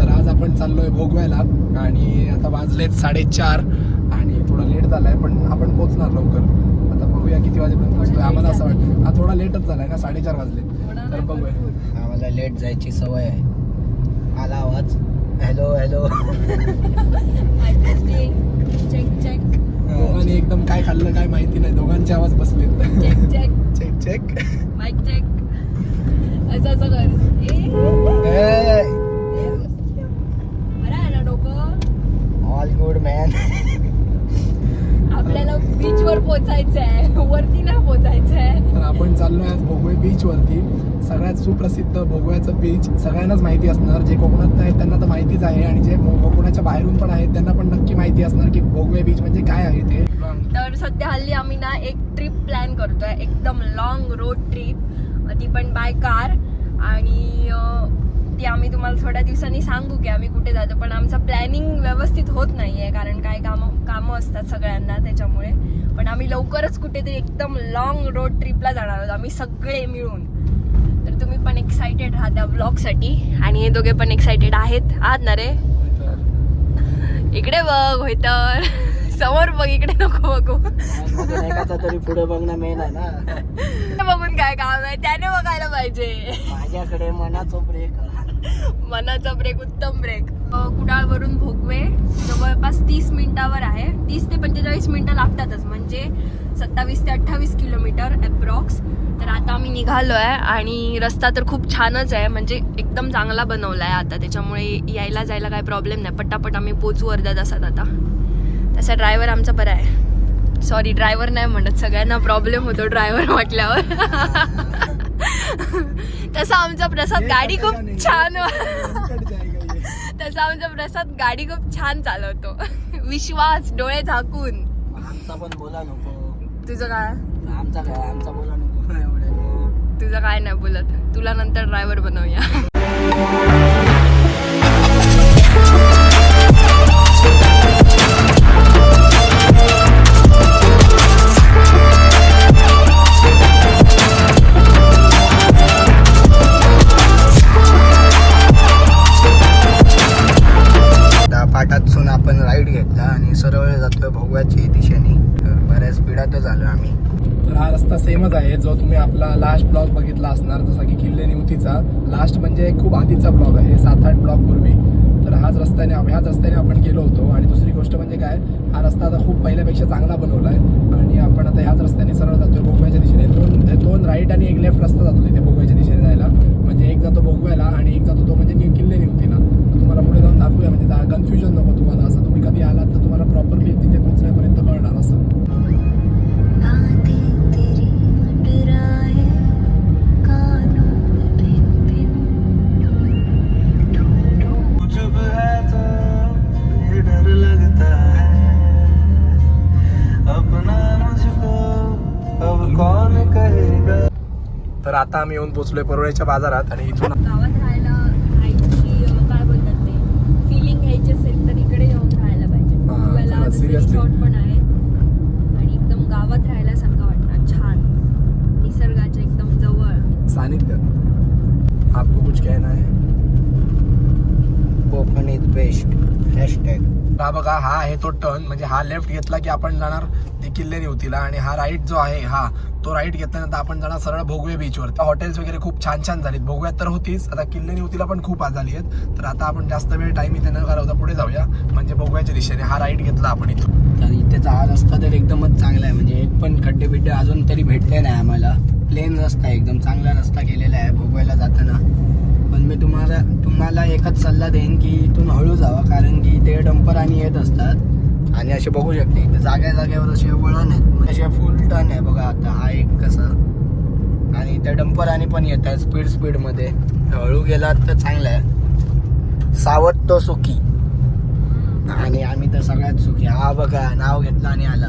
तर आज आपण चाललोय भोगव्याला आणि आता वाजलेत 4:30 आणि थोडा लेट झालाय पण आपण पोहोचणार लवकर. आता बघूया किती वाजेपर्यंत पोहोचतोय. आम्हाला असं वाटतं हा थोडा लेटच झालाय ना, 4:30 वाजले. तर बघूया. आम्हाला लेट जायची सवय आहे. आला आवाज, हॅलो हॅलो. Check check. दोघांनी एकदम काय खाल्लं काय माहिती नाही, दोघांचे आवाज बसलेत. Check check check check. Mike check. असं असं कर. बरं आहे ना डोकं. All good man. आपल्याला बीच वर पोचायचं आहे, वरती नाही पोचायचं आहे. तर आपण चाललोय आज भोगवे बीच वरती. सगळ्यात सुप्रसिद्ध भोगव्याचं बीच सगळ्यांनाच माहिती असणार. जे कोकणात आहेत त्यांना तर माहितीच आहे आणि जे कोकणाच्या बाहेरून पण आहेत त्यांना पण नक्की माहिती असणार की भोगवे बीच म्हणजे काय आहे ते. तर सध्या हल्ली आम्ही ना एक ट्रिप प्लॅन करतोय, एकदम लॉंग रोड ट्रिप, ती पण बाय कार. आणि ती आम्ही तुम्हाला थोड्या दिवसांनी सांगू की आम्ही कुठे जातो. पण आमचं प्लॅनिंग व्यवस्थित होत नाहीये कारण काय कामं असतात सगळ्यांना, त्याच्यामुळे. पण आम्ही लवकरच कुठेतरी एकदम लॉंग रोड ट्रिपला जाणार आहोत आम्ही सगळे मिळून. तर तुम्ही पण एक्साइटेड राहा त्या ब्लॉगसाठी आणि हे दोघे पण एक्साइटेड आहेत. आहात ना रे? इकडे बघ होय तर समोर बघ, इकडे नको बघू. तरी पुढे बघणं मेन आहे ना. बघून काय काम आहे, त्याने बघायला पाहिजे. माझ्याकडे मनाचा ब्रेक उत्तम ब्रेक. कुडाळवरून भोगवे जवळपास 30 मिनिटावर आहे. 30 ते 45 मिनिटं लागतातच, म्हणजे 27 ते 28 किलोमीटर अप्रॉक्स. तर आता आम्ही निघालो आहे आणि रस्ता तर खूप छानच आहे, म्हणजे एकदम चांगला बनवला आहे आता, त्याच्यामुळे यायला जायला काय प्रॉब्लेम नाही. पटापट आम्ही पोचू अर्ध्या तासात. आता तसा ड्रायव्हर आमचा बरा आहे. सॉरी, ड्रायव्हर नाही म्हणत, सगळ्यांना प्रॉब्लेम होतो ड्रायव्हर म्हटल्यावर. तसा आमचा प्रसाद गाडी खूप छान गाडी खूप छान चालवतो. विश्वास, डोळे झाकून. आमचा पण बोला नको. तुझं काय? आमचा बोला नको. तुझं काय नाही बोलत, तुला नंतर ड्रायव्हर बनवूया. पाटातून आपण राईड घेतला आणि सरळ जातोय भोगव्याच्या दिशेने. तर बऱ्याच स्पीडातच आलो आम्ही. तर हा रस्ता सेमच आहे जो तुम्ही आपला लास्ट ब्लॉग बघितला असणार, जसा की किल्ले निवतीचा. लास्ट म्हणजे खूप आधीचा ब्लॉग आहे, 7-8 ब्लॉग पूर्वी. तर ह्याच रस्त्याने आपण गेलो होतो. आणि दुसरी गोष्ट म्हणजे काय, हा रस्ता आता खूप पहिल्यापेक्षा चांगला बनवला आहे आणि आपण आता ह्याच रस्त्याने सरळ जातोय भोगव्याच्या दिशेने. दोन राईट आणि एक लेफ्ट रस्ता जातो तिथे भोगव्याच्या दिशेने जायला. म्हणजे एक जातो भोगव्याला आणि एक जातो तो म्हणजे किल्ले निवतीला. तर तुम्हाला पुढे जाऊन दाखवूया, म्हणजे कन्फ्युजन नको तुम्हाला. असं तुम्ही कधी आलात तर तुम्हाला प्रॉपरली तिथे पोहोचण्यापर्यंत कळणार असं. तर आता आम्ही येऊन पोहोचलोय परोळ्याच्या बाजारात आणि इथून गावात राहायची काय बोलतात ते फिलिंग घ्यायची असेल तर इकडे येऊन राहायला पाहिजे. गोव्याला रिसॉर्ट पण आहे आणि एकदम गावात राहायल्यासारखं वाटणार, छान निसर्गाच्या एकदम जवळ सानिध्यात. आपको कुछ कहना है? Konkan is best. हॅशटॅग. हा बघा, हा आहे तो टर्न. म्हणजे हा लेफ्ट घेतला की आपण जाणार ते किल्ले निवतीला आणि हा राईट जो आहे हा तो राईट घेतल्यानंतर आपण जाणार सरळ भोगवे बीचवर. हॉटेल्स वगैरे खूप छान छान झालीत. भोगव्यात तर होतीच, आता किल्ले निवतीला पण खूप झाली आहेत. तर आता आपण जास्त वेळ टाइम इथे न घालवता पुढे जाऊया, म्हणजे भोगव्याच्या दिशेने. हा राईट घेतला आपण इथून. तर इथेचा हा रस्ता तर एकदमच चांगला आहे, म्हणजे एक पण खड्डे बिड्डे अजून तरी भेटले नाही आम्हाला. प्लेन रस्ता आहे, एकदम चांगला रस्ता केलेला आहे भोगव्याला जाताना. पण मी तुम्हाला एकच सल्ला देईन की इथून हळू जावा, कारण की ते डंपर आणि येत असतात. आणि असे बघू शकते इथे जाग्यावर असे वळण आहेत, असे फुल टर्न आहे बघा. आता हा एक कसं, आणि त्या डंपर आणि पण येत आहे स्पीडमध्ये. हळू गेलात तर चांगलं आहे. सावध तो सुखी, आणि आम्ही तर सगळ्यात सुखी. हा बघा, नाव घेतलं आणि आला.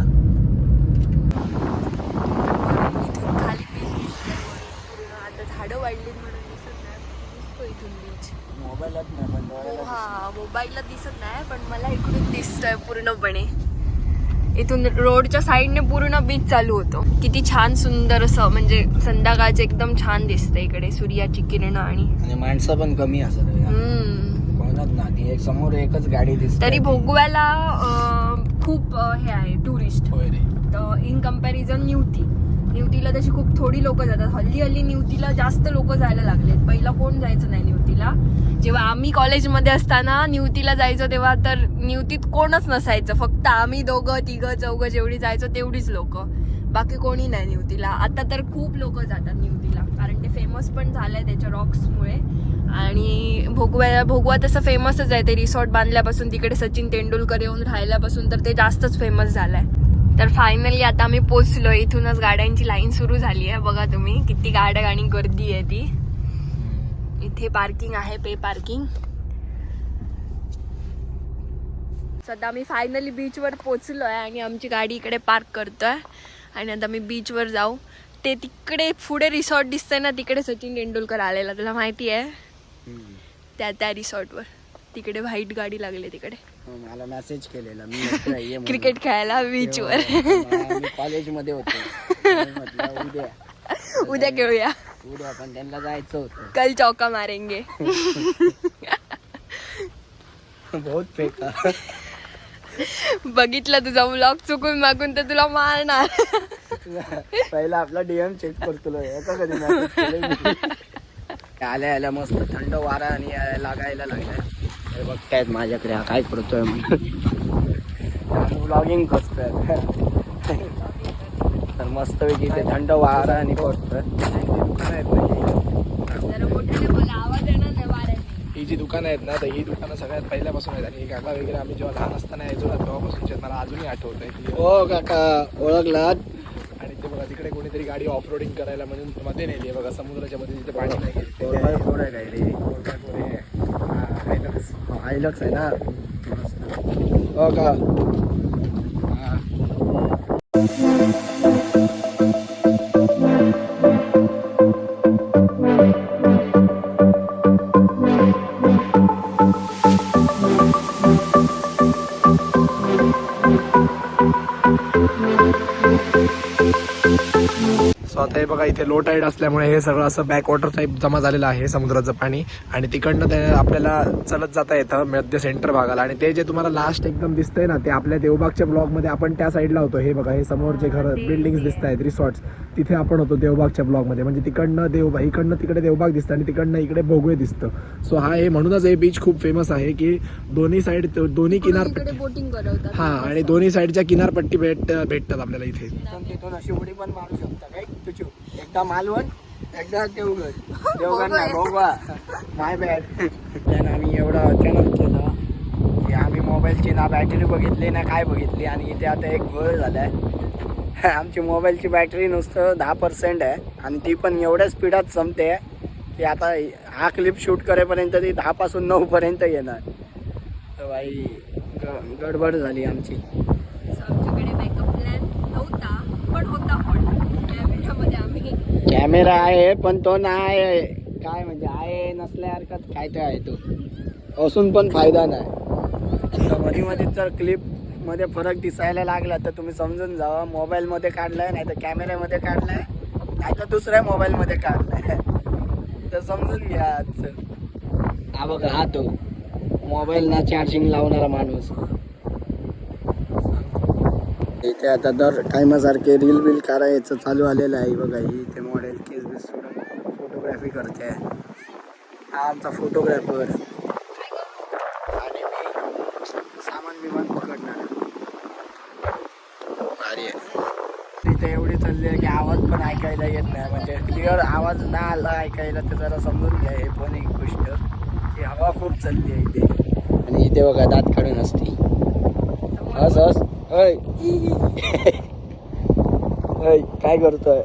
इथून खाली बीच आता झाडं वाढली म्हणून दिसत नाही, दिसतो इथून बीच. मोबाईलात नाही पण डोळ्याला हा, मोबाईलला दिसत नाही पण मला इकडून दिसतोय पूर्णपणे. इथून रोडच्या साईडने पूर्ण बीच चालू होतो. किती छान सुंदर असं, म्हणजे संध्याकाळचं एकदम छान दिसतं इकडे सूर्याची किरण. आणि माणसं पण कमी असत, कोणाच ना एक समोर एकच गाडी दिसते. तरी भोगव्याला खूप हे आहे टुरिस्ट. होय रे. तर इन कम्पॅरिझन निवतीला तशी खूप थोडी लोक जातात. हल्ली निवतीला जास्त लोक जायला लागलेत. पहिला कोण जायचं नाही निवतीला. जेव्हा आम्ही कॉलेजमध्ये असताना निवतीला जायचो तेव्हा तर निवतीत कोणच नसायचं. फक्त आम्ही 2, 3, 4 जेवढी जायचो तेवढीच लोक, बाकी कोणी नाही निवतीला. आता तर खूप लोक जातात निवतीला कारण ते फेमस पण झालंय त्याच्या रॉक्समुळे. आणि भोगवा तसं फेमसच आहे. ते रिसॉर्ट बांधल्यापासून तिकडे सचिन तेंडुलकर येऊन राहिल्यापासून तर ते जास्तच फेमस झालंय. तर फायनली आता आम्ही पोचलो. इथूनच गाड्यांची लाईन सुरू झाली आहे. बघा तुम्ही किती गाड्या आणि गर्दी आहे ती. इथे पार्किंग आहे, पे पार्किंग. सध्या आम्ही फायनली बीचवर पोचलोय आणि आमची गाडी इकडे पार्क करतोय आणि आता मी बीचवर जाऊ. ते तिकडे पुढे रिसॉर्ट दिसतंय ना, तिकडे सचिन तेंडुलकर आलेला, तुला माहिती आहे? त्या रिसॉर्टवर तिकडे व्हाईट गाडी लागली तिकडे. मला मेसेज केलेला मी क्रिकेट खेळायला बीचवर. कॉलेजमध्ये होतो. उद्या खेळूया. उद्या पण त्यांना जायचं होतं. कल चौका मारेंगे. बहुत फेका. बघितलं तुझा व्लॉग चुकून मागून तर तुला मारणार. पहिला आपला डीएम चेक करतो. कधी मेसेज आल्या मस्त थंड वारा आणि लागायला लागलाय. बघतायत माझ्याकडे हा काय करतोय व्लॉगिंग करतोय. तर मस्त पैकी ते थंड वारा आणि पडतोय. आवाज येणार नाही वाऱ्याची. ही जी दुकानं आहेत ना, तर ही दुकानं सगळ्यात पहिल्यापासून आहेत. आणि काका वगैरे आम्ही जेव्हा लहान असताना यायचो ना तेव्हापासूनचे मला अजूनही आठवत आहे. हो काका ओळखलात. आणि ते बघा तिकडे कोणीतरी गाडी ऑफ रोडिंग करायला म्हणून मध्ये नेली आहे बघा. समुद्राच्या मध्ये तिथे पाणी नाही गेले. 4x4 आहे काय रे? आयलक्स आहे ना. हो का? सो आता हे बघा इथे लो टाईड असल्यामुळे हे सगळं असं बॅकवॉटर टाईप जमा झालेलं आहे समुद्राचं पाणी. आणि तिकडनं ते आपल्याला चलत जाता येतं मध्य सेंटर भागाला. आणि ते जे तुम्हाला लास्ट एकदम दिसतंय ना, ते आपल्या देवबागच्या ब्लॉगमध्ये आपण त्या साईडला होतो. हे बघा हे समोर जे घर बिल्डिंग्स दिसत आहेत रिसॉर्ट्स, तिथे आपण होतो देवबागच्या ब्लॉगमध्ये. म्हणजे तिकडनं इकडनं तिकडे देवबाग दिसतं आणि तिकडनं इकडे भोगवे दिसतं. सो हा हे म्हणूनच हे बीच खूप फेमस आहे की दोन्ही साईड दोन्ही किनारपट्टी. बोटिंग करवतात. हा आणि दोन्ही साईडच्या किनारपट्टी भेटतात आपल्याला इथे. तिथून अशी उडी पण मारू शकता काय तुझी. एकदा मालवण, एकदा देवगण ना भोगवा. माय बॅड. त्यानं आम्ही एवढं अचानक केलं की आम्ही मोबाईलची ना बॅटरी बघितली ना काय बघितली. आणि इथे आता एक घोळ झालाय. आमची मोबाईलची बॅटरी नुसतं 10% आहे आणि ती पण एवढ्या स्पीडात संपते की आता हा क्लिप शूट करेपर्यंत ती 10 पासून 9 पर्यंत येणार. तर बाई गडबड झाली आमची. आमच्याकडे बॅकअप प्लॅन नव्हता पण होता. पण कॅमेरामध्ये आम्ही कॅमेरा आहे पण तो नाही. काय म्हणजे आहे नसल्या हरकत काय ते आहे. तो असून पण फायदा नाही. तर मध्ये जर क्लिप मध्ये फरक दिसायला लागला तर तुम्ही समजून जावा मोबाईलमध्ये काढलाय नाही तर कॅमेऱ्यामध्ये काढलाय नाही तर दुसऱ्या मोबाईलमध्ये काढलाय. तर समजून घ्या. हा बघा हा तो मोबाईल ना चार्जिंग लावणारा माणूस. इथे आता दर टायमासारखे रील बिल करायचं चालू आलेलं आहे. बघा इथे मॉडेल केस बिस फोटोग्राफी करते. हा आमचा फोटोग्राफर आणि मी सामान बिमान पकडणार. भारी आहे. इथे एवढी चालली आहे की आवाज पण ऐकायला येत नाही. म्हणजे क्लिअर आवाज ना आला ऐकायला तर जरा समजून घ्या. हे पण एक गोष्ट की हवा खूप चालली आहे इथे. आणि इथे बघा दात काढून असते. हस काय करतोय.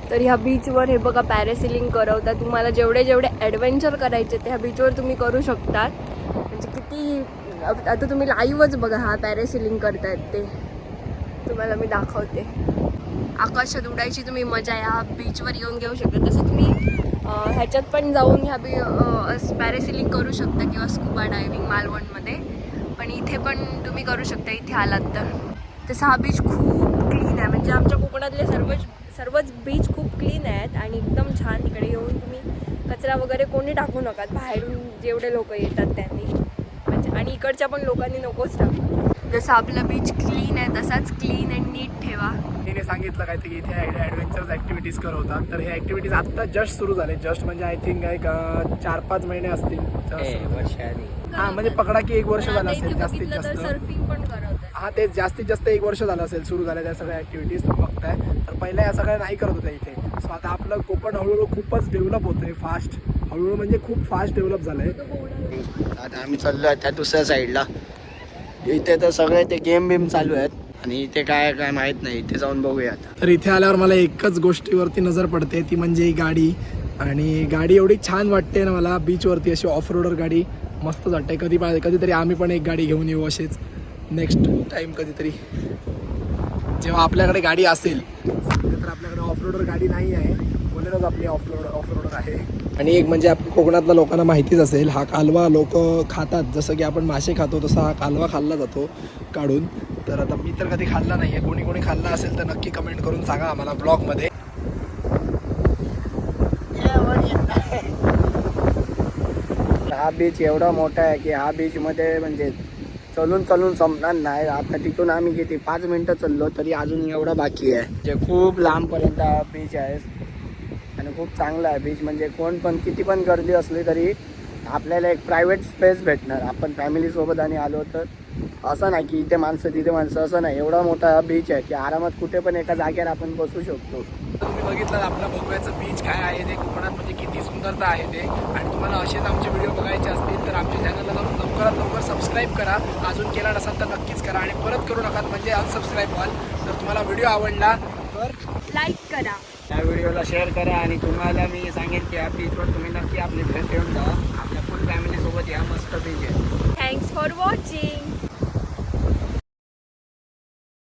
तर ह्या बीचवर हे बघा पॅरासेलिंग करवतात. तुम्हाला जेवढे ॲडव्हेंचर करायचे ते ह्या बीचवर तुम्ही करू शकतात. म्हणजे किती आता तुम्ही लाईव्हच बघा हा पॅरासेलिंग करतायत ते तुम्हाला मी दाखवते. आकाशात उडायची तुम्ही मजा ह्या बीचवर येऊन घेऊ शकता. तसं तुम्ही ह्याच्यात पण जाऊन ह्या पॅरासेलिंग करू शकता किंवा स्कुबा डायव्हिंग मालवणमध्ये. पण इथे पण तुम्ही करू शकता इथे आलात तर. तसं हा बीच खूप क्लीन आहे. म्हणजे आमच्या कोकणातले सर्वच बीच खूप क्लीन आहेत आणि एकदम छान. तिकडे येऊन तुम्ही कचरा वगैरे कोणी टाकू नका. बाहेरून जेवढे लोक येतात त्यांनी. इकडच्या पण लोकांनी नकोच टाकू. जसं आपलं बीच क्लीन आहे तसाच क्लीन अँड नीट ठेवा. तिने सांगितलं काय की इथे ॲडव्हेंचर्स ॲक्टिव्हिटीज करवतात. तर हे ॲक्टिव्हिटीज आत्ता जस्ट सुरू झाले. जस्ट म्हणजे आय थिंक एक 4-5 महिने असतील. हां म्हणजे पकडा की 1 वर्ष झालं असेल जास्तीत जास्त. सर्फिंग पण करवतात. हां ते जास्तीत जास्त 1 वर्ष झालं असेल सुरू झाल्या त्या सगळ्या ॲक्टिव्हिटीज तुम्ही बघताय. तर पहिल्या या सगळ्या नाही करत होत्या इथे. सो आता आपलं कोकण हळूहळू खूपच डेव्हलप होतंय फास्ट. हळूहळू म्हणजे खूप फास्ट डेव्हलप झालंय. आता आम्ही चाललो त्या दुसऱ्या साईडला. इथे तर सगळे ते गेम बिम चालू आहेत आणि इथे काय काय माहित नाही. इथे जाऊन बघूया आता. तर इथे आल्यावर मला एकच गोष्टीवरती नजर पडते ती म्हणजे ही गाडी. आणि गाडी एवढी छान वाटते ना मला बीचवरती अशी ऑफ रोडर गाडी मस्त वाटते. कधीतरी आम्ही पण एक गाडी घेऊन येऊ असेच नेक्स्ट टाइम कधीतरी जेव्हा आपल्याकडे गाडी असेल. तर आपल्याकडे ऑफ रोडर गाडी नाही आहे. बोलेरोच आपली ऑफ रोडर आहे. आणि एक म्हणजे आपल्या कोकणातल्या लोकांना माहितीच असेल हा कालवा लोक खातात. जसं की आपण मासे खातो तसा हा कालवा खाल्ला जातो काढून. तर आता मी तर कधी खाल्ला नाही आहे. कोणी खाल्ला असेल तर नक्की कमेंट करून सांगा आम्हाला ब्लॉगमध्ये. हा बीच एवढा मोठा आहे की हा बीचमध्ये म्हणजे चलून संपणार नाही. आता तिथून आम्ही किती 5 मिनटं चाललो तरी अजून एवढा बाकी आहे. जे खूप लांबपर्यंत हा बीच आहे आणि खूप चांगला आहे बीच. म्हणजे कोण पण किती पण गर्दी असली तरी आपल्याला एक प्रायव्हेट स्पेस भेटणार. आपण फॅमिलीसोबत आणि आलो तर असं नाही की इथे माणसं तिथे माणसं असं नाही. एवढा मोठा हा बीच आहे की आरामात कुठे पण एका जागेवर आपण बसू शकतो. तुम्ही बघितलं आपलं भोगव्याचं बीच काय आहे ते कोकणात म्हणजे किती सुंदरता आहे ते. आणि तुम्हाला असेच आमचे व्हिडिओ बघायचे असतील तर आमच्या चॅनलला जाऊन लवकरात लवकर सबस्क्राईब करा. अजून केला नसाल तर नक्कीच करा आणि परत करू नका म्हणजे अनसबस्क्राईब व्हाल. तर तुम्हाला व्हिडिओ आवडला तर लाईक करा. या व्हिडिओला शेअर करा आणि तुम्हाला मी सांगेन की या बीचवर तुम्ही नक्की आपली भेट देऊन जा. आपल्या फुल फॅमिलीसोबत या मस्त बीच आहे. Thanks for watching.